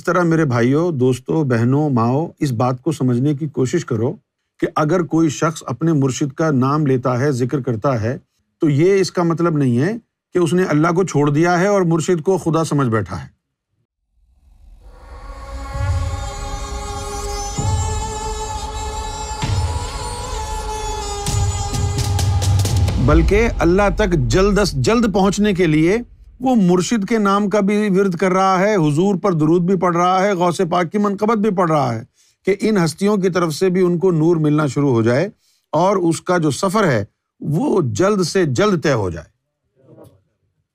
طرح میرے بھائیوں، دوستوں، بہنوں، ماؤں، اس بات کو سمجھنے کی کوشش کرو کہ اگر کوئی شخص اپنے مرشد کا نام لیتا ہے، ذکر کرتا ہے، تو یہ اس کا مطلب نہیں ہے کہ اس نے اللہ کو چھوڑ دیا ہے اور مرشد کو خدا سمجھ بیٹھا ہے۔ بلکہ اللہ تک جلد از جلد پہنچنے کے لیے وہ مرشد کے نام کا بھی ورد کر رہا ہے، حضور پر درود بھی پڑھ رہا ہے، غوث پاک کی منقبت بھی پڑھ رہا ہے کہ ان ہستیوں کی طرف سے بھی ان کو نور ملنا شروع ہو جائے اور اس کا جو سفر ہے وہ جلد سے جلد طے ہو جائے۔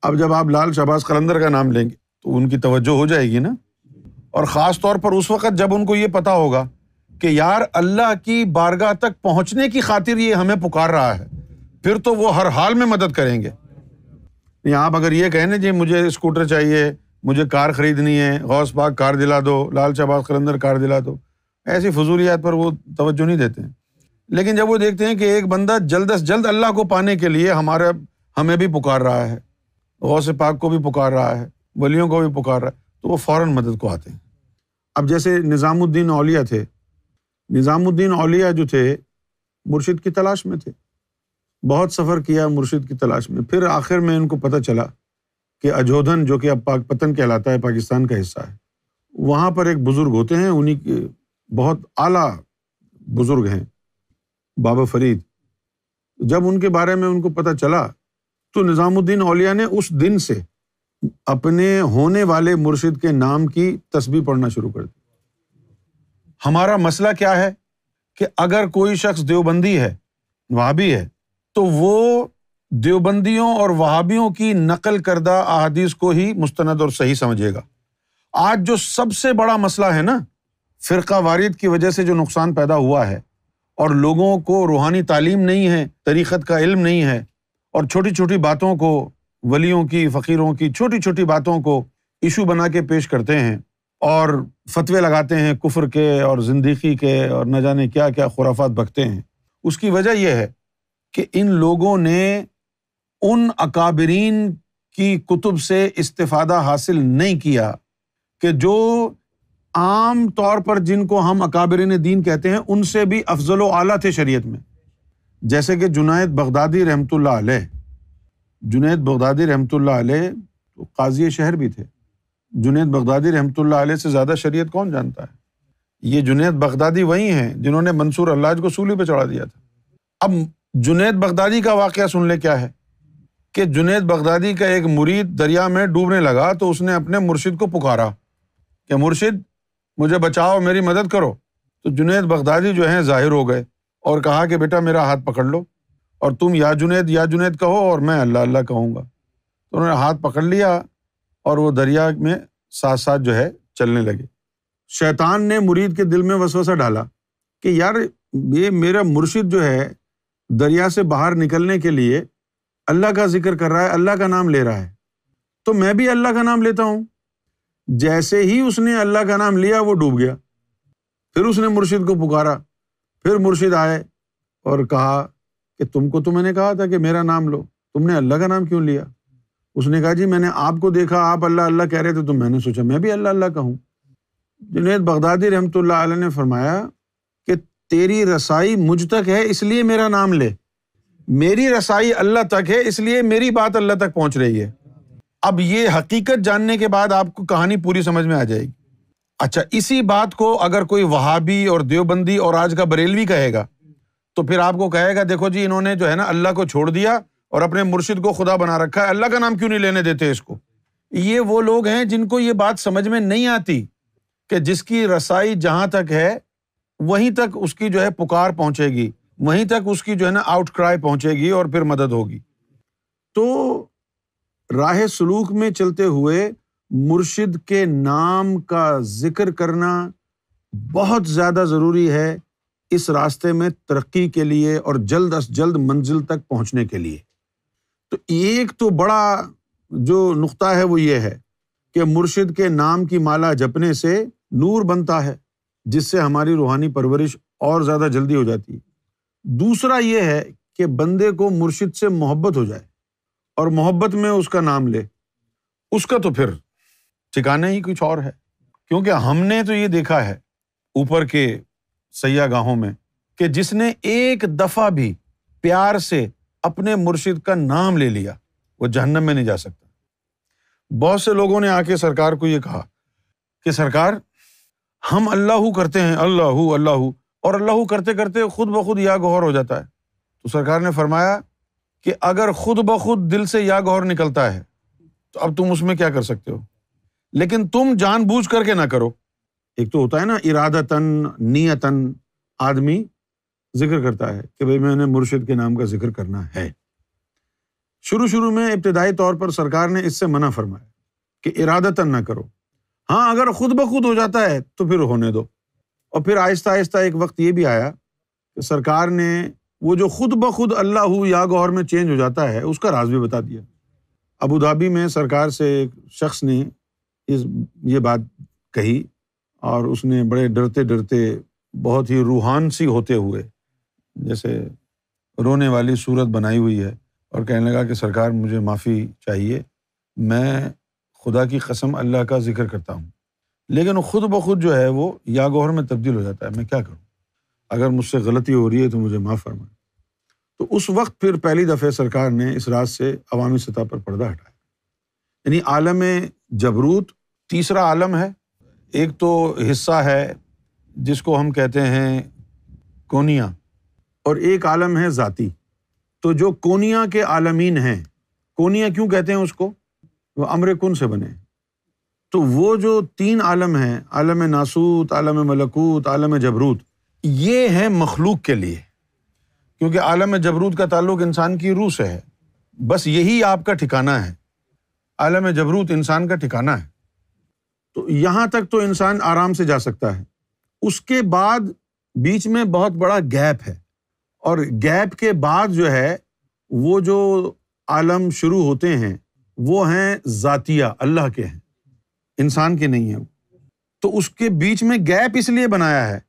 اب جب آپ لال شہباز قلندر کا نام لیں گے تو ان کی توجہ ہو جائے گی نا، اور خاص طور پر اس وقت جب ان کو یہ پتا ہوگا کہ یار اللہ کی بارگاہ تک پہنچنے کی خاطر یہ ہمیں پکار رہا ہے، پھر تو وہ ہر حال میں مدد کریں گے۔ آپ اگر یہ کہیں نا جی مجھے اسکوٹر چاہیے، مجھے کار خریدنی ہے، غوث پاک کار دلا دو، لال شہباز قلندر کار دلا دو، ایسی فضولیات پر وہ توجہ نہیں دیتے ہیں۔ لیکن جب وہ دیکھتے ہیں کہ ایک بندہ جلد از جلد اللہ کو پانے کے لیے ہمیں بھی پکار رہا ہے، غوث پاک کو بھی پکار رہا ہے، ولیوں کو بھی پکار رہا ہے، تو وہ فوراً مدد کو آتے ہیں۔ اب جیسے نظام الدین اولیاء تھے، نظام الدین اولیاء جو تھے مرشد کی تلاش میں تھے، بہت سفر کیا مرشد کی تلاش میں، پھر آخر میں ان کو پتہ چلا کہ اجودھن جو کہ اب پاک پتن کہلاتا ہے، پاکستان کا حصہ ہے، وہاں پر ایک بزرگ ہوتے ہیں، انہی کے بہت اعلیٰ بزرگ ہیں بابا فرید۔ جب ان کے بارے میں ان کو پتہ چلا تو نظام الدین اولیاء نے اس دن سے اپنے ہونے والے مرشد کے نام کی تسبیح پڑھنا شروع کر دی۔ ہمارا مسئلہ کیا ہے کہ اگر کوئی شخص دیوبندی ہے، وہابی ہے، تو وہ دیوبندیوں اور وہابیوں کی نقل کردہ احادیث کو ہی مستند اور صحیح سمجھے گا۔ آج جو سب سے بڑا مسئلہ ہے نا، فرقہ واریت کی وجہ سے جو نقصان پیدا ہوا ہے اور لوگوں کو روحانی تعلیم نہیں ہے، طریقت کا علم نہیں ہے، اور چھوٹی چھوٹی باتوں کو، ولیوں کی، فقیروں کی چھوٹی چھوٹی باتوں کو ایشو بنا کے پیش کرتے ہیں اور فتوے لگاتے ہیں کفر کے اور زندیقی کے اور نہ جانے کیا کیا خرافات بکتے ہیں۔ اس کی وجہ یہ ہے کہ ان لوگوں نے ان اکابرین کی کتب سے استفادہ حاصل نہیں کیا کہ جو عام طور پر جن کو ہم اکابرین دین کہتے ہیں ان سے بھی افضل و اعلیٰ تھے شریعت میں، جیسے کہ جنید بغدادی رحمۃ اللہ علیہ۔ جنید بغدادی رحمۃ اللہ علیہ تو قاضی شہر بھی تھے۔ جنید بغدادی رحمۃ اللہ علیہ سے زیادہ شریعت کون جانتا ہے؟ یہ جنید بغدادی وہی ہیں جنہوں نے منصور حلاج کو سولی پہ چڑھا دیا تھا۔ اب جنید بغدادی کا واقعہ سن لے کیا ہے کہ جنید بغدادی کا ایک مرید دریا میں ڈوبنے لگا تو اس نے اپنے مرشد کو پکارا کہ مرشد مجھے بچاؤ، میری مدد کرو۔ تو جنید بغدادی جو ہیں ظاہر ہو گئے اور کہا کہ بیٹا میرا ہاتھ پکڑ لو اور تم یا جنید کہو اور میں اللہ اللہ کہوں گا۔ تو انہوں نے ہاتھ پکڑ لیا اور وہ دریا میں ساتھ ساتھ جو ہے چلنے لگے۔ شیطان نے مرید کے دل میں وسوسہ ڈالا کہ یار یہ میرا مرشد جو ہے دریا سے باہر نکلنے کے لیے اللہ کا ذکر کر رہا ہے، اللہ کا نام لے رہا ہے، تو میں بھی اللہ کا نام لیتا ہوں۔ جیسے ہی اس نے اللہ کا نام لیا وہ ڈوب گیا۔ پھر اس نے مرشد کو پکارا، پھر مرشد آئے اور کہا کہ تم کو تو میں نے کہا تھا کہ میرا نام لو، تم نے اللہ کا نام کیوں لیا؟ اس نے کہا جی میں نے آپ کو دیکھا، آپ اللہ اللہ کہہ رہے تھے تو میں نے سوچا میں بھی اللہ اللہ کہوں۔ جنید بغدادی رحمۃ اللہ علیہ نے فرمایا کہ تیری رسائی مجھ تک ہے اس لیے میرا نام لے، میری رسائی اللہ تک ہے اس لیے میری بات اللہ تک پہنچ رہی ہے۔ اب یہ حقیقت جاننے کے بعد آپ کو کہانی پوری سمجھ میں آ جائے گی۔ اچھا، اسی بات کو اگر کوئی وہابی اور دیوبندی اور آج کا بریلوی کہے گا تو پھر آپ کو کہے گا دیکھو جی انہوں نے جو ہے نا اللہ کو چھوڑ دیا اور اپنے مرشد کو خدا بنا رکھا ہے، اللہ کا نام کیوں نہیں لینے دیتے اس کو۔ یہ وہ لوگ ہیں جن کو یہ بات سمجھ میں نہیں آتی کہ جس کی رسائی جہاں تک ہے وہیں تک اس کی جو ہے پکار پہنچے گی، وہیں تک اس کی جو ہے نا آؤٹ کرائے پہنچے گی اور پھر مدد ہوگی۔ تو راہ سلوک میں چلتے ہوئے مرشد کے نام کا ذکر کرنا بہت زیادہ ضروری ہے اس راستے میں ترقی کے لیے اور جلد از جلد منزل تک پہنچنے کے لیے۔ تو ایک تو بڑا جو نقطہ ہے وہ یہ ہے کہ مرشد کے نام کی مالا جپنے سے نور بنتا ہے جس سے ہماری روحانی پرورش اور زیادہ جلدی ہو جاتی ہے۔ دوسرا یہ ہے کہ بندے کو مرشد سے محبت ہو جائے اور محبت میں اس کا نام لے، اس کا تو پھر ٹھکانا ہی کچھ اور ہے کیونکہ ہم نے تو یہ دیکھا ہے اوپر کے سیاح گاہوں میں کہ جس نے ایک دفعہ بھی پیار سے اپنے مرشد کا نام لے لیا وہ جہنم میں نہیں جا سکتا۔ بہت سے لوگوں نے آ کے سرکار کو یہ کہا کہ سرکار ہم اللہ کرتے ہیں، اللہ اور اللہ کرتے کرتے خود بخود یا گوہر ہو جاتا ہے۔ تو سرکار نے فرمایا کہ اگر خود بخود دل سے یا گوہر نکلتا ہے تو اب تم اس میں کیا کر سکتے ہو، لیکن تم جان بوجھ کر کے نہ کرو۔ ایک تو ہوتا ہے نا ارادتاً نیتاً آدمی ذکر کرتا ہے کہ بھئی میں نے مرشد کے نام کا ذکر کرنا ہے۔ شروع میں ابتدائی طور پر سرکار نے اس سے منع فرمایا کہ ارادتاً نہ کرو، ہاں اگر خود بخود ہو جاتا ہے تو پھر ہونے دو۔ اور پھر آہستہ آہستہ ایک وقت یہ بھی آیا کہ سرکار نے وہ جو خود بخود اللہ یا گوہر میں چینج ہو جاتا ہے اس کا راز بھی بتا دیا۔ ابو دھابی میں سرکار سے ایک شخص نے یہ بات کہی اور اس نے بڑے ڈرتے ڈرتے بہت ہی روحان سی ہوتے ہوئے جیسے رونے والی صورت بنائی ہوئی ہے اور کہنے لگا کہ سرکار مجھے معافی چاہیے، میں خدا کی قسم اللہ کا ذکر کرتا ہوں لیکن خود بخود جو ہے وہ یا گوہر میں تبدیل ہو جاتا ہے، میں کیا کروں، اگر مجھ سے غلطی ہو رہی ہے تو مجھے معاف فرمائیں۔ تو اس وقت پھر پہلی دفعہ سرکار نے اس راز سے عوامی سطح پر پردہ ہٹایا۔ یعنی عالم جبروت تیسرا عالم ہے، ایک تو حصہ ہے جس کو ہم کہتے ہیں کونیا، اور ایک عالم ہے ذاتی۔ تو جو کونیا کے عالمین ہیں، کونیا کیوں کہتے ہیں اس کو، وہ امر کن سے بنے، تو وہ جو تین عالم ہیں، عالم ناسوت، عالم ملکوت، عالم جبروت، یہ ہیں مخلوق کے لیے، کیونکہ عالم جبروت کا تعلق انسان کی روح سے ہے، بس یہی آپ کا ٹھکانہ ہے، عالم جبروت انسان کا ٹھکانہ ہے۔ تو یہاں تک تو انسان آرام سے جا سکتا ہے، اس کے بعد بیچ میں بہت بڑا گیپ ہے، اور گیپ کے بعد جو ہے وہ جو عالم شروع ہوتے ہیں وہ ہیں ذاتیہ، اللہ کے ہیں، انسان کے نہیں ہیں۔ تو اس کے بیچ میں گیپ اس لیے بنایا ہے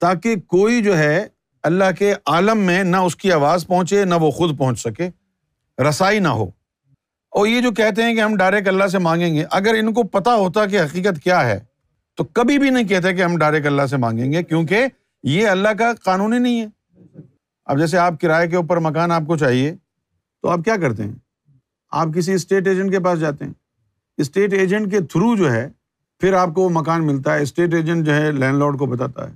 تاکہ کوئی جو ہے اللہ کے عالم میں نہ اس کی آواز پہنچے نہ وہ خود پہنچ سکے، رسائی نہ ہو۔ اور یہ جو کہتے ہیں کہ ہم ڈائریکٹ اللہ سے مانگیں گے، اگر ان کو پتہ ہوتا کہ حقیقت کیا ہے تو کبھی بھی نہیں کہتے کہ ہم ڈائریکٹ اللہ سے مانگیں گے، کیونکہ یہ اللہ کا قانون ہی نہیں ہے۔ اب جیسے آپ کرائے کے اوپر مکان آپ کو چاہیے تو آپ کیا کرتے ہیں، آپ کسی اسٹیٹ ایجنٹ کے پاس جاتے ہیں، اسٹیٹ ایجنٹ کے تھرو جو ہے پھر آپ کو وہ مکان ملتا ہے، اسٹیٹ ایجنٹ جو ہے لینڈ لارڈ کو بتاتا ہے۔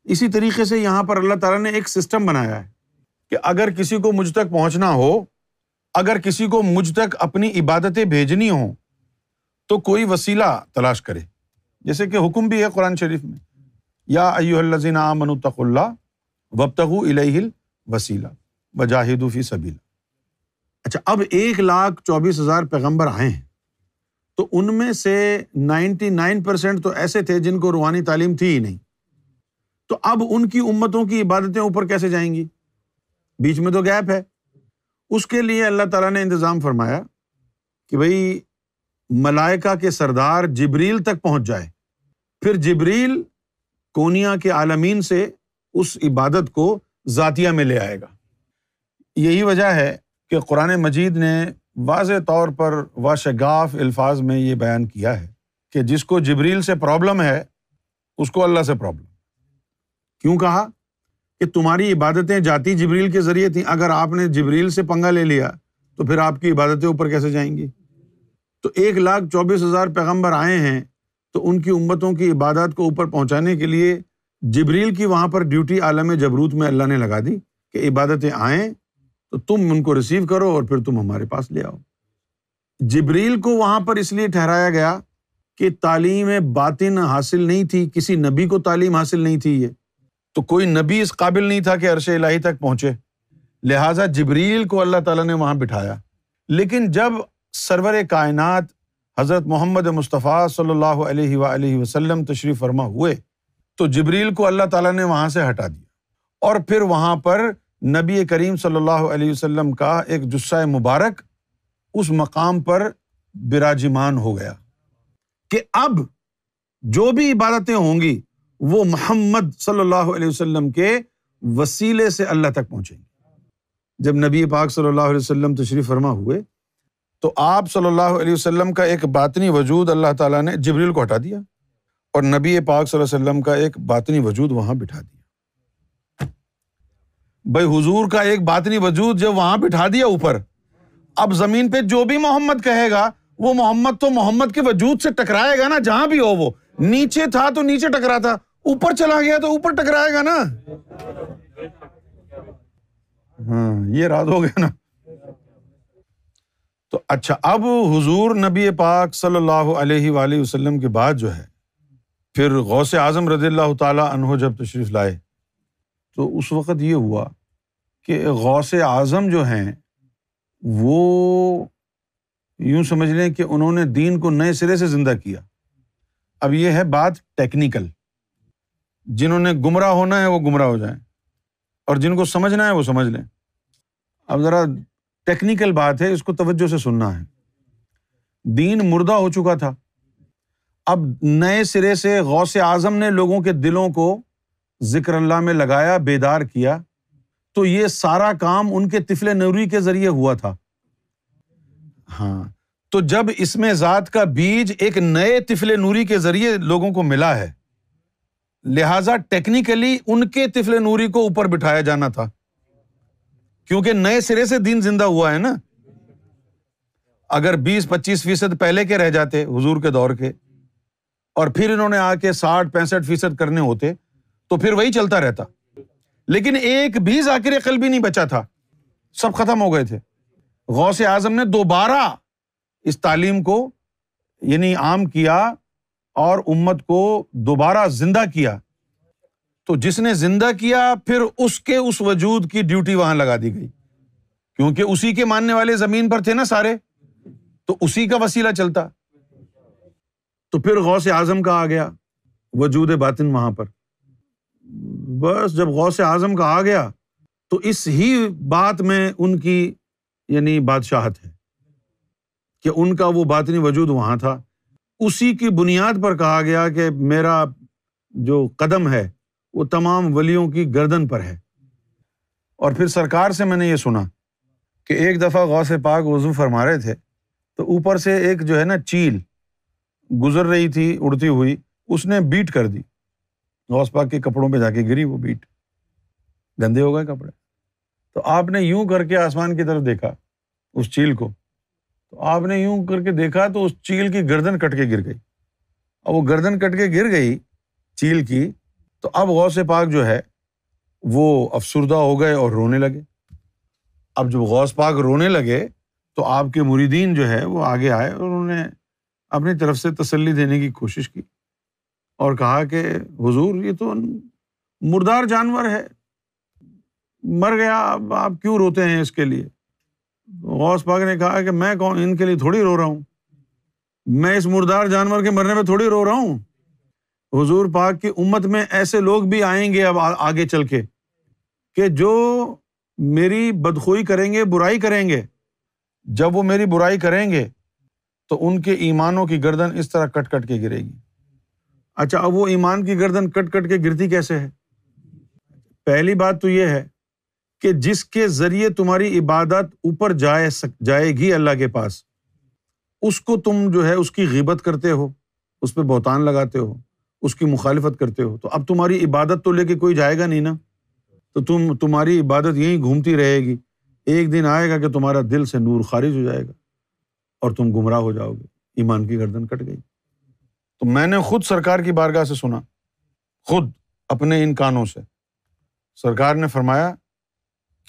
اسی طریقے سے یہاں پر اللہ تعالیٰ نے ایک سسٹم بنایا ہے کہ اگر کسی کو مجھ تک پہنچنا ہو، اگر کسی کو مجھ تک اپنی عبادتیں بھیجنی ہوں تو کوئی وسیلہ تلاش کرے، جیسے کہ حکم بھی ہے قرآن شریف میں، یا ایھا الذین آمنوا اتقوا اللہ وابتغوا الیہ الوسیلہ وجاہدوا فی سبیلہ۔ اچھا، اب 1,24,000 پیغمبر آئے ہیں تو ان میں سے 99% تو ایسے تھے جن کو روحانی تعلیم تھی ہی نہیں، تو اب ان کی امتوں کی عبادتیں اوپر کیسے جائیں گی، بیچ میں تو گیپ ہے۔ اس کے لیے اللہ تعالیٰ نے انتظام فرمایا کہ بھئی ملائکہ کے سردار جبریل تک پہنچ جائے، پھر جبریل کونیا کے عالمین سے اس عبادت کو ذاتیہ میں لے آئے گا۔ یہی وجہ ہے کہ قرآن مجید نے واضح طور پر واشگاف الفاظ میں یہ بیان کیا ہے کہ جس کو جبریل سے پرابلم ہے اس کو اللہ سے پرابلم۔ کیوں کہا کہ تمہاری عبادتیں جاتی جبریل کے ذریعے تھیں، اگر آپ نے جبریل سے پنگا لے لیا تو پھر آپ کی عبادتیں اوپر کیسے جائیں گی؟ تو 1,24,000 پیغمبر آئے ہیں تو ان کی امتوں کی عبادات کو اوپر پہنچانے کے لیے جبریل کی وہاں پر ڈیوٹی عالم جبروت میں اللہ نے لگا دی کہ عبادتیں آئیں تو تم ان کو ریسیو کرو اور پھر تم ہمارے پاس لے آؤ۔ جبریل کو وہاں پر اس لیے ٹھہرایا گیا کہ تعلیم باطن حاصل نہیں تھی، کسی نبی کو تعلیم حاصل نہیں تھی، یہ تو کوئی نبی اس قابل نہیں تھا کہ عرش الہی تک پہنچے، لہٰذا جبریل کو اللہ تعالیٰ نے وہاں بٹھایا۔ لیکن جب سرور کائنات حضرت محمد مصطفیٰ صلی اللہ علیہ وآلہ وسلم تشریف فرما ہوئے تو جبریل کو اللہ تعالیٰ نے وہاں سے ہٹا دیا، اور پھر وہاں پر نبی کریم صلی اللہ علیہ وسلم کا ایک جثہ مبارک اس مقام پر براجمان ہو گیا کہ اب جو بھی عبادتیں ہوں گی وہ محمد صلی اللہ علیہ وسلم کے وسیلے سے اللہ تک پہنچیں گی۔ جب نبی پاک صلی اللہ علیہ وسلم تشریف فرما ہوئے تو آپ صلی اللہ علیہ وسلم کا ایک باطنی وجود اللہ تعالیٰ نے جبریل کو ہٹا دیا، اور نبی پاک صلی اللہ علیہ وسلم کا ایک باطنی وجود وہاں بٹھا دیا۔ بھائی حضور کا ایک باطنی وجود جب وہاں بٹھا دیا اوپر، اب زمین پہ جو بھی محمد کہے گا وہ محمد تو محمد کے وجود سے ٹکرائے گا نا، جہاں بھی ہو وہ، نیچے تھا تو نیچے ٹکراتا، اوپر چلا گیا تو اوپر ٹکرائے گا نا۔ ہاں یہ راز ہو گیا نا۔ تو اچھا، اب حضور نبی پاک صلی اللہ علیہ وآلہ وسلم کے بعد جو ہے پھر غوث اعظم رضی اللہ تعالی عنہ جب تشریف لائے تو اس وقت یہ ہوا کہ غوث اعظم جو ہیں وہ یوں سمجھ لیں کہ انہوں نے دین کو نئے سرے سے زندہ کیا۔ اب یہ ہے بات ٹیکنیکل، جنہوں نے گمراہ ہونا ہے وہ گمراہ ہو جائیں اور جن کو سمجھنا ہے وہ سمجھ لیں۔ اب ذرا ٹیکنیکل بات ہے، اس کو توجہ سے سننا ہے۔ دین مردہ ہو چکا تھا، اب نئے سرے سے غوث اعظم نے لوگوں کے دلوں کو ذکر اللہ میں لگایا، بیدار کیا، تو یہ سارا کام ان کے طفل نوری کے ذریعے ہوا تھا۔ ہاں، تو جب اس میں ذات کا بیج ایک نئے طفل نوری کے ذریعے لوگوں کو ملا ہے، لہٰذا ٹیکنیکلی ان کے طفل نوری کو اوپر بٹھایا جانا تھا، کیونکہ نئے سرے سے دین زندہ ہوا ہے نا۔ اگر 20-25% پہلے کے رہ جاتے حضور کے دور کے، اور پھر انہوں نے آ کے 60-65% کرنے ہوتے تو پھر وہی چلتا رہتا، لیکن ایک بھی ذاکر قلبی نہیں بچا تھا، سب ختم ہو گئے تھے۔ غوث اعظم نے دوبارہ اس تعلیم کو یعنی عام کیا اور امت کو دوبارہ زندہ کیا، تو جس نے زندہ کیا پھر اس کے اس وجود کی ڈیوٹی وہاں لگا دی گئی، کیونکہ اسی کے ماننے والے زمین پر تھے نا سارے، تو اسی کا وسیلہ چلتا، تو پھر غوث اعظم کا آ گیا وجود باطن وہاں پر۔ بس جب غوث اعظم کا آ گیا تو اس ہی بات میں ان کی یعنی بادشاہت ہے کہ ان کا وہ باطنی وجود وہاں تھا، اسی کی بنیاد پر کہا گیا کہ میرا جو قدم ہے وہ تمام ولیوں کی گردن پر ہے۔ اور پھر سرکار سے میں نے یہ سنا کہ ایک دفعہ غوث پاک وضو فرما رہے تھے تو اوپر سے ایک جو ہے نا چیل گزر رہی تھی اڑتی ہوئی، اس نے بیٹ کر دی، غوث پاک کے کپڑوں پہ جا کے گری، وہ بیٹ، گندے ہو گئے کپڑے۔ تو آپ نے یوں کر کے آسمان کی طرف دیکھا اس چیل کو، تو آپ نے یوں کر کے دیکھا تو اس چیل کی گردن کٹ کے گر گئی، اور وہ گردن کٹ کے گر گئی چیل کی، تو اب غوث پاک جو ہے وہ افسردہ ہو گئے اور رونے لگے۔ اب جب غوث پاک رونے لگے تو آپ کے مریدین جو ہے وہ آگے آئے اور انہوں نے اپنی طرف سے تسلی دینے کی کوشش کی اور کہا کہ حضور یہ تو مردار جانور ہے، مر گیا، اب آپ کیوں روتے ہیں اس کے لیے؟ غوث پاک نے کہا کہ میں کون، ان کے لیے تھوڑی رو رہا ہوں، میں اس مردار جانور کے مرنے پہ تھوڑی رو رہا ہوں۔ حضور پاک کی امت میں ایسے لوگ بھی آئیں گے اب آگے چل کے کہ جو میری بدخوئی کریں گے، برائی کریں گے، جب وہ میری برائی کریں گے تو ان کے ایمانوں کی گردن اس طرح کٹ کٹ کے گرے گی۔ اچھا، اب وہ ایمان کی گردن کٹ کٹ کے گرتی کیسے ہے؟ پہلی بات تو یہ ہے کہ جس کے ذریعے تمہاری عبادت اوپر جائے گی اللہ کے پاس، اس کو تم جو ہے اس کی غیبت کرتے ہو، اس پہ بہتان لگاتے ہو، اس کی مخالفت کرتے ہو، تو اب تمہاری عبادت تو لے کے کوئی جائے گا نہیں نا، تو تمہاری عبادت یہیں گھومتی رہے گی۔ ایک دن آئے گا کہ تمہارا دل سے نور خارج ہو جائے گا اور تم گمراہ ہو جاؤ گے، ایمان کی گردن کٹ گئی۔ تو میں نے خود سرکار کی بارگاہ سے سنا، خود اپنے ان کانوں سے، سرکار نے فرمایا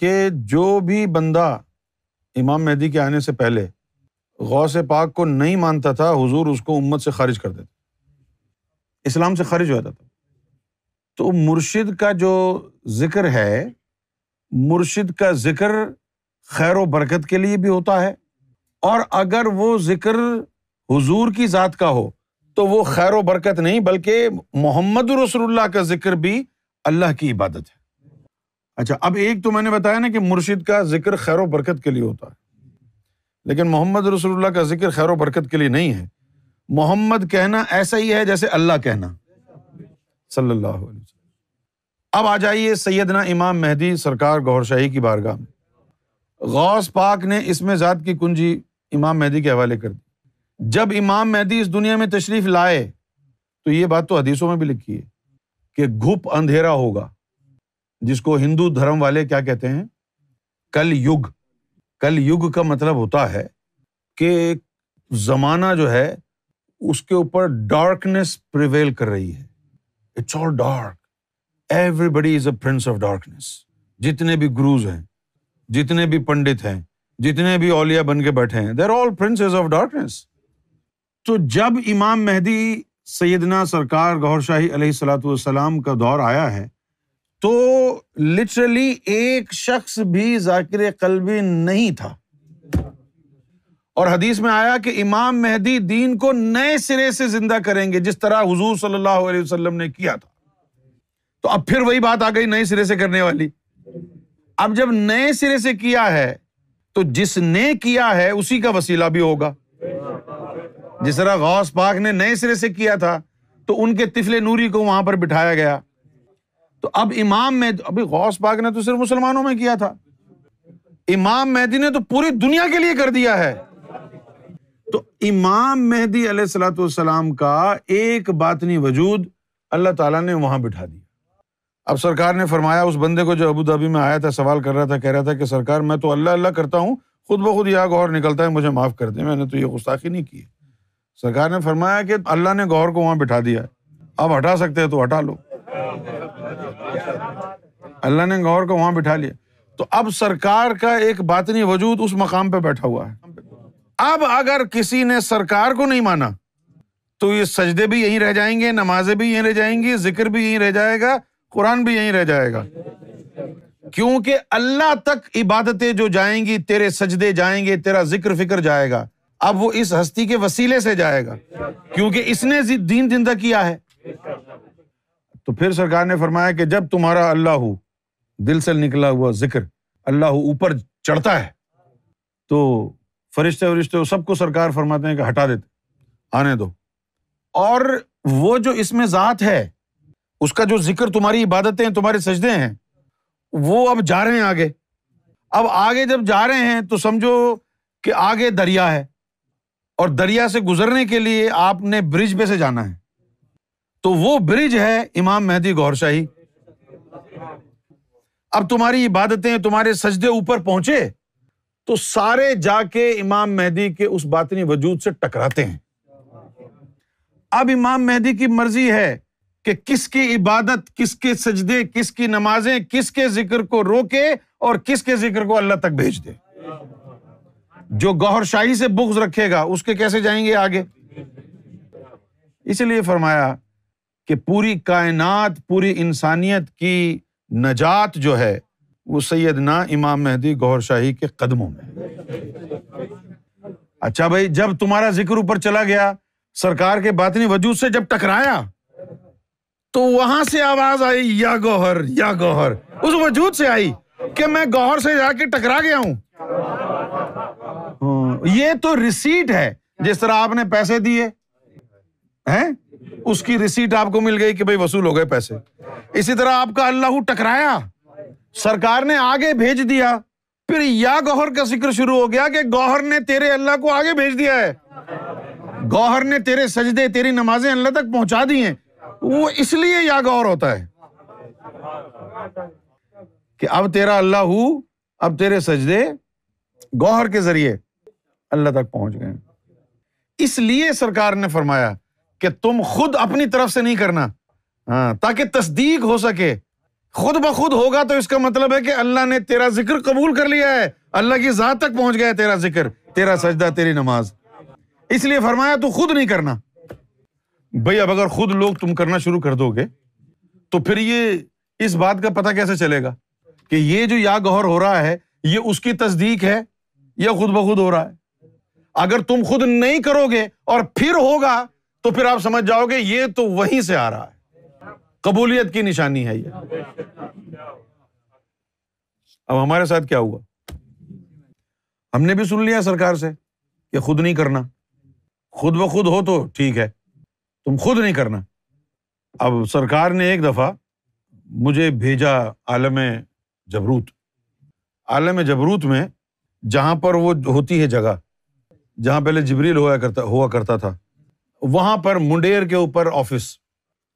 کہ جو بھی بندہ امام مہدی کے آنے سے پہلے غوث پاک کو نہیں مانتا تھا، حضور اس کو امت سے خارج کر دیتے، اسلام سے خارج ہو جاتا تھا۔ تو مرشد کا جو ذکر ہے، مرشد کا ذکر خیر و برکت کے لیے بھی ہوتا ہے، اور اگر وہ ذکر حضور کی ذات کا ہو تو وہ خیر و برکت نہیں بلکہ محمد رسول اللہ کا ذکر بھی اللہ کی عبادت ہے۔ اچھا، اب ایک تو میں نے بتایا نا کہ مرشد کا ذکر خیر و برکت کے لیے ہوتا ہے، لیکن محمد رسول اللہ کا ذکر خیر و برکت کے لیے نہیں ہے۔ محمد کہنا ایسا ہی ہے جیسے اللہ کہنا، صلی اللہ علیہ وسلم۔ اب آ جائیے سیدنا امام مہدی سرکار گوھر شاہی کی بارگاہ میں۔ غوث پاک نے اس میں ذات کی کنجی امام مہدی کے حوالے کر دی۔ جب امام مہدی اس دنیا میں تشریف لائے تو یہ بات تو حدیثوں میں بھی لکھی ہے کہ گھپ اندھیرا ہوگا، جس کو ہندو دھرم والے کیا کہتے ہیں؟ کل یگ۔ کل یگ کا مطلب ہوتا ہے کہ زمانہ جو ہے اس کے اوپر ڈارکنیس پریویل کر رہی ہے۔ It's all dark, everybody is a prince of darkness. جتنے بھی گروز ہیں، جتنے بھی پنڈت ہیں، جتنے بھی اولیاء بن کے بیٹھے ہیں، they're all princes of darkness۔ تو جب امام مہدی سیدنا سرکار گوھر شاہی علیہ الصلوۃ والسلام کا دور آیا ہے تو لٹرلی ایک شخص بھی ذاکر قلبی نہیں تھا، اور حدیث میں آیا کہ امام مہدی دین کو نئے سرے سے زندہ کریں گے، جس طرح حضور صلی اللہ علیہ وسلم نے کیا تھا۔ تو اب پھر وہی بات آ گئی نئے سرے سے کرنے والی۔ اب جب نئے سرے سے کیا ہے تو جس نے کیا ہے اسی کا وسیلہ بھی ہوگا۔ جس طرح غوث پاک نے نئے سرے سے کیا تھا تو ان کے طفل نوری کو وہاں پر بٹھایا گیا۔ تو اب امام مہدی، ابھی غوث پاک نے تو صرف مسلمانوں میں کیا تھا، امام مہدی نے تو پوری دنیا کے لیے کر دیا ہے۔ تو امام مہدی علیہ الصلوۃ والسلام کا ایک باطنی وجود اللہ تعالیٰ نے وہاں بٹھا دیا۔ اب سرکار نے فرمایا اس بندے کو جو ابو ظبی میں آیا تھا، سوال کر رہا تھا، کہہ رہا تھا کہ سرکار میں تو اللہ اللہ کرتا ہوں، خود بخود یا گوھر نکلتا ہے، مجھے معاف کر دیں، میں نے تو یہ گستاخی نہیں کی۔ سرکار نے فرمایا کہ اللہ نے گوھر کو وہاں بٹھا دیا ہے، اب ہٹا سکتے ہیں تو ہٹا لو۔ اللہ نے گوھر کو وہاں بٹھا لیا، تو اب سرکار کا ایک باطنی وجود اس مقام پہ بیٹھا ہوا ہے۔ اب اگر کسی نے سرکار کو نہیں مانا تو یہ سجدے بھی یہیں رہ جائیں گے، نمازیں بھی یہیں رہ جائیں گی، ذکر بھی یہیں رہ جائے گا، قرآن بھی یہیں رہ جائے گا، کیونکہ اللہ تک عبادتیں جو جائیں گی، تیرے سجدے جائیں گے، تیرا ذکر فکر جائے گا، اب وہ اس ہستی کے وسیلے سے جائے گا کیونکہ اس نے دین زندہ کیا ہے۔ تو پھر سرکار نے فرمایا کہ جب تمہارا اللہ دل سے نکلا ہوا ذکر اللہ اوپر چڑھتا ہے تو فرشتے سب کو سرکار فرماتے ہیں کہ ہٹا دیتے، آنے دو، اور وہ جو اس میں ذات ہے اس کا جو ذکر، تمہاری عبادتیں، تمہارے سجدے ہیں، وہ اب جا رہے ہیں آگے۔ اب آگے جب جا رہے ہیں تو سمجھو کہ آگے دریا ہے، اور دریا سے گزرنے کے لیے آپ نے برج پہ سے جانا ہے، تو وہ برج ہے امام مہدی گوھر شاہی۔ اب تمہاری عبادتیں، تمہارے سجدے اوپر پہنچے تو سارے جا کے امام مہدی کے اس باطنی وجود سے ٹکراتے ہیں۔ اب امام مہدی کی مرضی ہے کہ کس کی عبادت، کس کے سجدے، کس کی نمازیں، کس کے ذکر کو روکے اور کس کے ذکر کو اللہ تک بھیج دے۔ جو گوھر شاہی سے بغض رکھے گا اس کے کیسے جائیں گے آگے؟ اس لیے فرمایا کہ پوری کائنات، پوری انسانیت کی نجات جو ہے وہ سیدنا امام مہدی گوھر شاہی کے قدموں میں۔ اچھا بھائی، جب تمہارا ذکر اوپر چلا گیا، سرکار کے باطنی وجود سے جب ٹکرایا تو وہاں سے آواز آئی یا گوھر یا گوھر، اس وجود سے آئی کہ میں گوھر سے جا کے ٹکرا گیا ہوں۔ یہ تو ریسیٹ ہے، جس طرح آپ نے پیسے دیے ہیں اس کی ریسیٹ آپ کو مل گئی کہ بھائی وصول ہو گئے پیسے، اسی طرح آپ کا اللہ ٹکرایا، سرکار نے آگے بھیج دیا، پھر یا گوھر کا ذکر شروع ہو گیا کہ گوھر نے تیرے اللہ کو آگے بھیج دیا ہے، گوھر نے تیرے سجدے، تیری نمازیں اللہ تک پہنچا دی ہیں۔ وہ اس لیے یا گوھر ہوتا ہے کہ اب تیرا اللہ اب تیرے سجدے گوھر کے ذریعے اللہ تک پہنچ گئے۔ اس لیے سرکار نے فرمایا کہ تم خود اپنی طرف سے نہیں کرنا، تاکہ تصدیق ہو سکے۔ خود بخود ہوگا تو اس کا مطلب ہے کہ اللہ نے تیرا ذکر قبول کر لیا ہے، اللہ کی ذات تک پہنچ گیا ہے تیرا ذکر، تیرا سجدہ، تیری نماز۔ اس لیے فرمایا تو خود نہیں کرنا۔ بھئی اب اگر خود لوگ تم کرنا شروع کر دو گے تو پھر یہ اس بات کا پتہ کیسے چلے گا کہ یہ جو یا گوھر ہو رہا ہے یہ اس کی تصدیق ہے یا خود بخود ہو رہا ہے؟ اگر تم خود نہیں کرو گے اور پھر ہوگا تو پھر آپ سمجھ جاؤ گے یہ تو وہیں سے آ رہا ہے، قبولیت کی نشانی ہے یہ۔ اب ہمارے ساتھ کیا ہوا؟ ہم نے بھی سن لیا سرکار سے کہ خود نہیں کرنا، خود بخود ہو تو ٹھیک ہے، تم خود نہیں کرنا۔ اب سرکار نے ایک دفعہ مجھے بھیجا عالم جبروت۔ عالم جبروت میں جہاں پر وہ ہوتی ہے جگہ جہاں پہلے جبریل ہوا کرتا تھا، وہاں پر منڈیر کے اوپر آفس،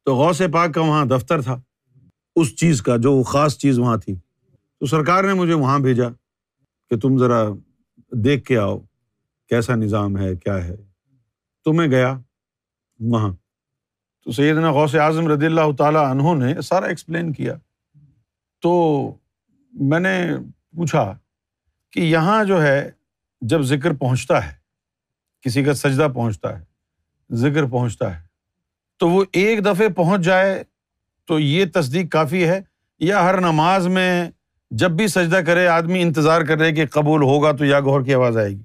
تو غوث پاک کا وہاں دفتر تھا اس چیز کا، جو خاص چیز وہاں تھی، تو سرکار نے مجھے وہاں بھیجا کہ تم ذرا دیکھ کے آؤ کیسا نظام ہے کیا ہے۔ تو میں گیا وہاں، تو سیدنا غوث اعظم رضی اللہ تعالیٰ عنہ نے سارا ایکسپلین کیا۔ تو میں نے پوچھا کہ یہاں جو ہے جب ذکر پہنچتا ہے، کسی کا سجدہ پہنچتا ہے، ذکر پہنچتا ہے، تو وہ ایک دفعہ پہنچ جائے تو یہ تصدیق کافی ہے، یا ہر نماز میں جب بھی سجدہ کرے آدمی انتظار کر رہے کہ قبول ہوگا تو یا گہر کی آواز آئے گی؟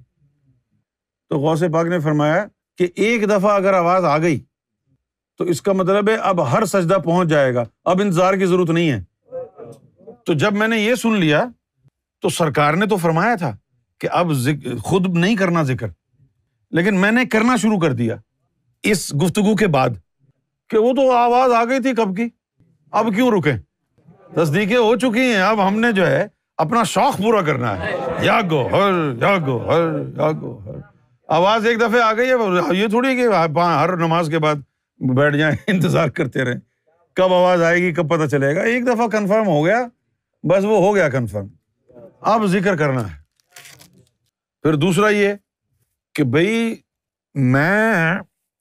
تو غوث پاک نے فرمایا کہ ایک دفعہ اگر آواز آ گئی تو اس کا مطلب ہے اب ہر سجدہ پہنچ جائے گا، اب انتظار کی ضرورت نہیں ہے۔ تو جب میں نے یہ سن لیا تو سرکار نے تو فرمایا تھا کہ اب خود نہیں کرنا ذکر، لیکن میں نے کرنا شروع کر دیا اس گفتگو کے بعد کہ وہ تو آواز آ گئی تھی کب کی، اب کیوں رکے، تصدیقیں ہو چکی ہیں، اب ہم نے جو ہے اپنا شوق پورا کرنا ہے، یا گو ہر یا گو ہر یا گو ہر۔ آواز ایک دفعہ آ گئی ہے، یہ تھوڑی کہ ہر نماز کے بعد بیٹھ جائیں انتظار کرتے رہیں کب آواز آئے گی، کب پتہ چلے گا۔ ایک دفعہ کنفرم ہو گیا، بس وہ ہو گیا کنفرم، اب ذکر کرنا ہے۔ پھر دوسرا یہ کہ بھئی میں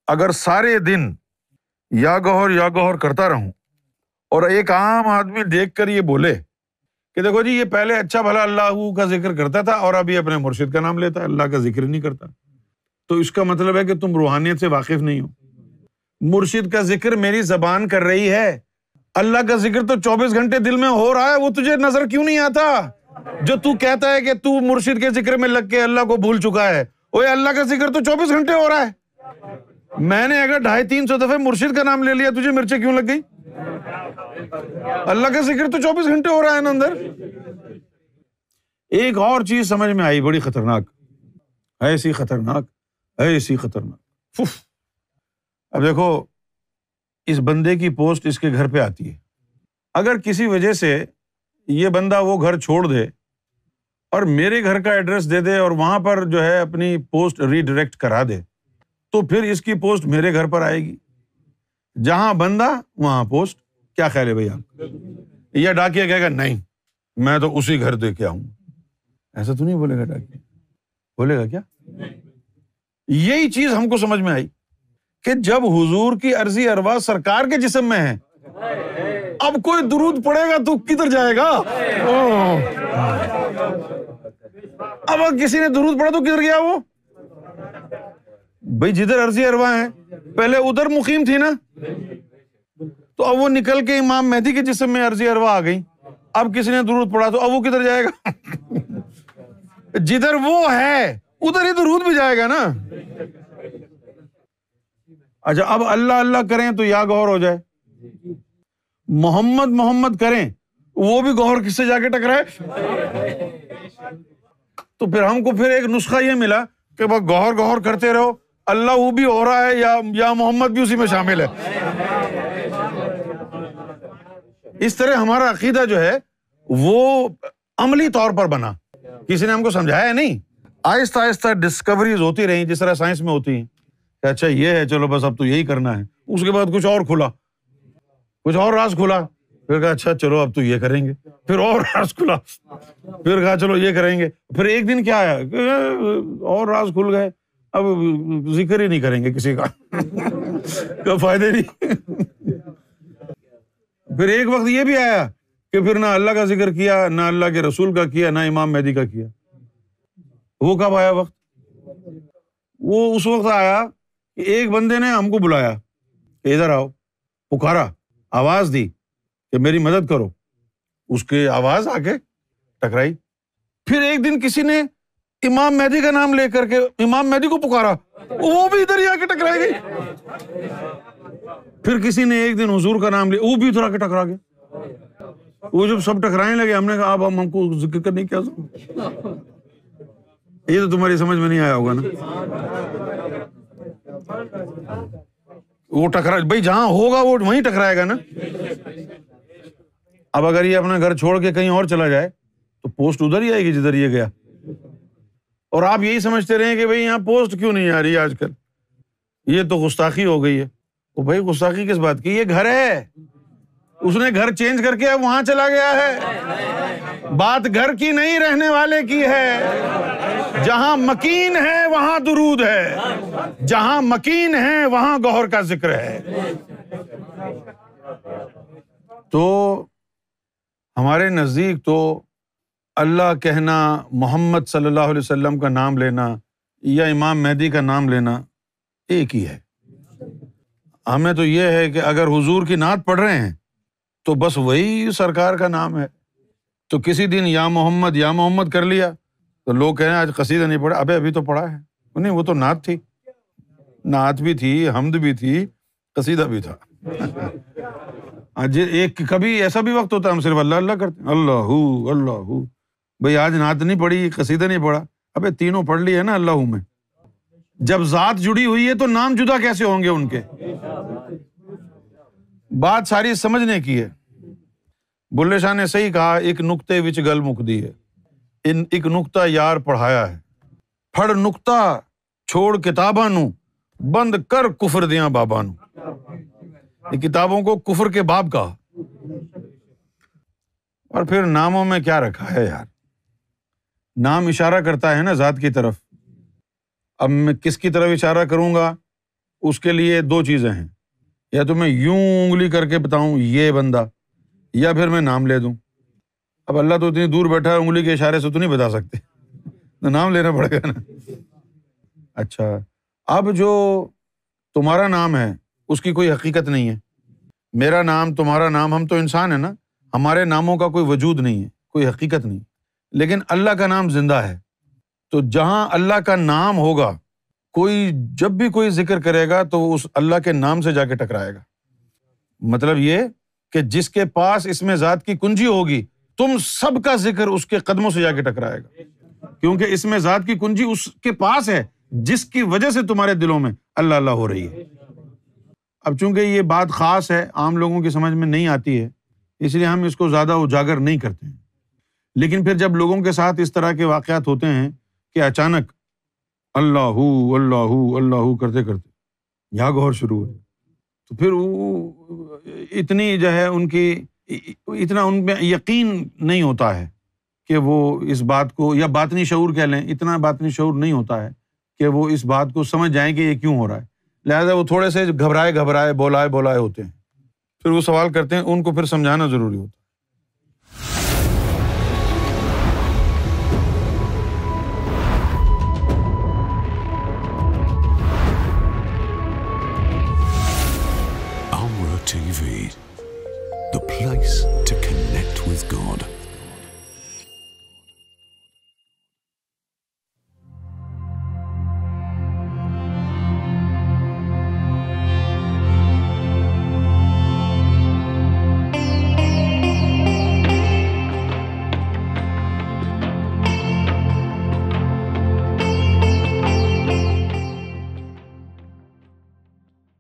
اگر سارے دن یا گوہر کرتا رہوں اور ایک عام آدمی دیکھ کر یہ بولے کہ دیکھو جی یہ پہلے اچھا بھلا اللہ کا ذکر کرتا تھا اور ابھی اپنے مرشد کا نام لیتا ہے، اللہ کا ذکر نہیں کرتا، تو اس کا مطلب ہے کہ تم روحانیت سے واقف نہیں ہو۔ مرشد کا ذکر میری زبان کر رہی ہے، اللہ کا ذکر تو 24 گھنٹے دل میں ہو رہا ہے، وہ تجھے نظر کیوں نہیں آتا؟ جو تو کہتا ہے کہ تو مرشد کے ذکر میں لگ کے اللہ کو بھول چکا ہے، اوے اللہ کا ذکر تو 24 گھنٹے ہو رہا ہے۔ میں نے اگر 250-300 دفعہ مرشد کا نام لے لیا، تجھے مرچیں کیوں لگ گئی؟ اللہ کا ذکر تو 24 گھنٹے ہو رہا ہے نا اندر۔ ایک اور چیز سمجھ میں آئی، بڑی خطرناک، ایسی خطرناک، ایسی خطرناک۔ اب دیکھو اس بندے کی پوسٹ اس کے گھر پہ آتی ہے، اگر کسی وجہ سے یہ بندہ وہ گھر چھوڑ دے اور میرے گھر کا ایڈریس دے دے اور وہاں پر جو ہے اپنی پوسٹ ری ڈائریکٹ کرا دے، تو پھر اس کی پوسٹ میرے گھر پر آئے گی، جہاں بندہ وہاں پوسٹ۔ کیا خیال ہے بھائی آپ؟ یا ڈاکیا کہے گا نہیں میں تو اسی گھر دے کے آؤں، ایسا تو نہیں بولے گا ڈاکیا؟ بولے گا کیا؟ یہی چیز ہم کو سمجھ میں آئی کہ جب حضور کی عرضی ارواح سرکار کے جسم میں ہے، اب کوئی درود پڑے گا تو کدھر جائے گا؟ اب کسی نے درود پڑھا تو کدھر گیا وہ؟ بھائی جدھر عرضی ارواح ہے پہلے ادھر مقیم تھی نا، تو اب وہ نکل کے امام مہدی کے جسم میں عرضی ارواح آ گئی، اب کسی نے درود پڑھا تو اب وہ کدھر جائے گا؟ جدھر وہ ہے ادھر ہی درود بھی جائے گا نا۔ اچھا اب اللہ اللہ کریں تو یا گوہر ہو جائے، محمد محمد کریں وہ بھی گوہر کس سے جا کے ٹکرائے؟ تو پھر ہم کو پھر ایک نسخہ یہ ملا کہ بس گوہر گوہر کرتے رہو، اللہ وہ بھی ہو رہا ہے یا محمد بھی اسی میں شامل ہے۔ اس طرح ہمارا عقیدہ جو ہے وہ عملی طور پر بنا، کسی نے ہم کو سمجھایا نہیں، آہستہ آہستہ ڈسکوریز ہوتی رہی جس طرح سائنس میں ہوتی ہیں کہ اچھا یہ ہے چلو بس اب تو یہی کرنا ہے، اس کے بعد کچھ اور کھلا، کچھ اور راز کھلا، پھر کہا اچھا چلو اب تو یہ کریں گے، پھر اور راز کھلا، پھر کہا چلو یہ کریں گے، پھر ایک دن کیا آیا کہ اور راز کھل گئے، اب ذکر ہی نہیں کریں گے کسی کا، کوئی فائدہ نہیں۔ پھر ایک وقت یہ بھی آیا کہ پھر نہ اللہ کا ذکر کیا، نہ اللہ کے رسول کا کیا، نہ امام مہدی کا کیا۔ وہ کب آیا وقت؟ وہ اس وقت آیا کہ ایک بندے نے ہم کو بلایا کہ ادھر آؤ، پکارا، آواز دی کہ میری مدد کرو، اس کی آواز آ کے ٹکرائی۔ پھر ایک دن کسی نے امام مہدی کا نام لے کر کے امام مہدی کو پکارا، وہ بھی ادھر ہی آ کے ٹکرائی گئی۔ پھر کسی نے ایک دن حضور کا نام لیا، وہ بھی ادھر آ کے ٹکرا گیا۔ وہ جب سب ٹکرانے لگے ہم نے کہا اب ہم کو ذکر کرنے کی کیا ضرورت؟ یہ تو تمہاری سمجھ میں نہیں آیا ہوگا نا۔ وہ ٹکرا بھائی جہاں ہوگا وہ وہیں ٹکرائے گا نا۔ اب اگر یہ اپنا گھر چھوڑ کے کہیں اور چلا جائے تو پوسٹ ادھر ہی آئے گی جدھر یہ گیا، اور آپ یہی سمجھتے رہیں کہ بھائی یہاں پوسٹ کیوں نہیں آ رہی آج کل، یہ تو گستاخی ہو گئی ہے۔ وہ بھائی گستاخی کس بات کی؟ یہ گھر ہے، اس نے گھر چینج کر کے وہاں چلا گیا ہے۔ بات گھر کی نہیں، رہنے والے کی ہے۔ جہاں مکین ہے وہاں درود ہے، جہاں مکین ہے وہاں گوہر کا ذکر ہے۔ تو ہمارے نزدیک تو اللہ کہنا، محمد صلی اللہ علیہ وسلم کا نام لینا یا امام مہدی کا نام لینا ایک ہی ہے۔ ہمیں تو یہ ہے کہ اگر حضور کی نعت پڑھ رہے ہیں تو بس وہی سرکار کا نام ہے۔ تو کسی دن یا محمد کر لیا تو لوگ کہیں آج قصیدہ نہیں پڑھا، ابھی تو پڑھا ہے۔ نہیں، وہ تو نعت تھی، نعت بھی تھی، حمد بھی تھی، قصیدہ بھی تھا۔ ایک کبھی ایسا بھی وقت ہوتا ہے ہم صرف اللہ اللہ کرتے ہیں، اللہ اللہ، بھئی آج نعت نہیں پڑھی، قصیدہ نہیں پڑھا، ابے تینوں پڑھ لی ہے نا اللہ میں۔ جب ذات جڑی ہوئی ہے تو نام جدا کیسے ہوں گے ان کے؟ بات ساری سمجھنے کی ہے۔ بلے شاہ نے صحیح کہا، ایک نقطے وچ گل مکدی ہے، ایک نقطہ یار پڑھایا ہے، پڑھ نقطہ چھوڑ کتاباں نو، بند کر کفر دیاں باباں نو۔ یہ کتابوں کو کفر کے باب کہا۔ اور پھر ناموں میں کیا رکھا ہے یار؟ نام اشارہ کرتا ہے نا ذات کی طرف۔ اب میں کس کی طرف اشارہ کروں گا؟ اس کے لیے دو چیزیں ہیں، یا تو میں یوں انگلی کر کے بتاؤں یہ بندہ، یا پھر میں نام لے دوں۔ اب اللہ تو اتنی دور بیٹھا ہے، انگلی کے اشارے سے تو نہیں بتا سکتے، تو نام لینا پڑے گا نا۔ اچھا، اب جو تمہارا نام ہے اس کی کوئی حقیقت نہیں ہے، میرا نام، تمہارا نام، ہم تو انسان ہیں نا، ہمارے ناموں کا کوئی وجود نہیں ہے، کوئی حقیقت نہیں، لیکن اللہ کا نام زندہ ہے۔ تو جہاں اللہ کا نام ہوگا، کوئی جب بھی کوئی ذکر کرے گا تو اس اللہ کے نام سے جا کے ٹکرائے گا۔ مطلب یہ کہ جس کے پاس اس میں ذات کی کنجی ہوگی، تم سب کا ذکر اس کے قدموں سے جا کے ٹکرائے گا، کیونکہ اس میں ذات کی کنجی اس کے پاس ہے جس کی وجہ سے تمہارے دلوں میں اللہ اللہ ہو رہی ہے۔ اب چونکہ یہ بات خاص ہے، عام لوگوں کی سمجھ میں نہیں آتی ہے، اس لیے ہم اس کو زیادہ اجاگر نہیں کرتے ہیں۔ لیکن پھر جب لوگوں کے ساتھ اس طرح کے واقعات ہوتے ہیں کہ اچانک اللہ اللہ اللہ کرتے کرتے یہاں غور شروع ہے، تو پھر اتنی جو ہے ان کی اتنا ان میں یقین نہیں ہوتا ہے کہ وہ اس بات کو، یا باطنی شعور کہہ لیں، اتنا باطنی شعور نہیں ہوتا ہے کہ وہ اس بات کو سمجھ جائیں کہ یہ کیوں ہو رہا ہے۔ لہٰذا وہ تھوڑے سے گھبرائے بولائے ہوتے ہیں، پھر وہ سوال کرتے ہیں، ان کو پھر سمجھانا ضروری ہوتا ہے۔ TV, the place to connect with God.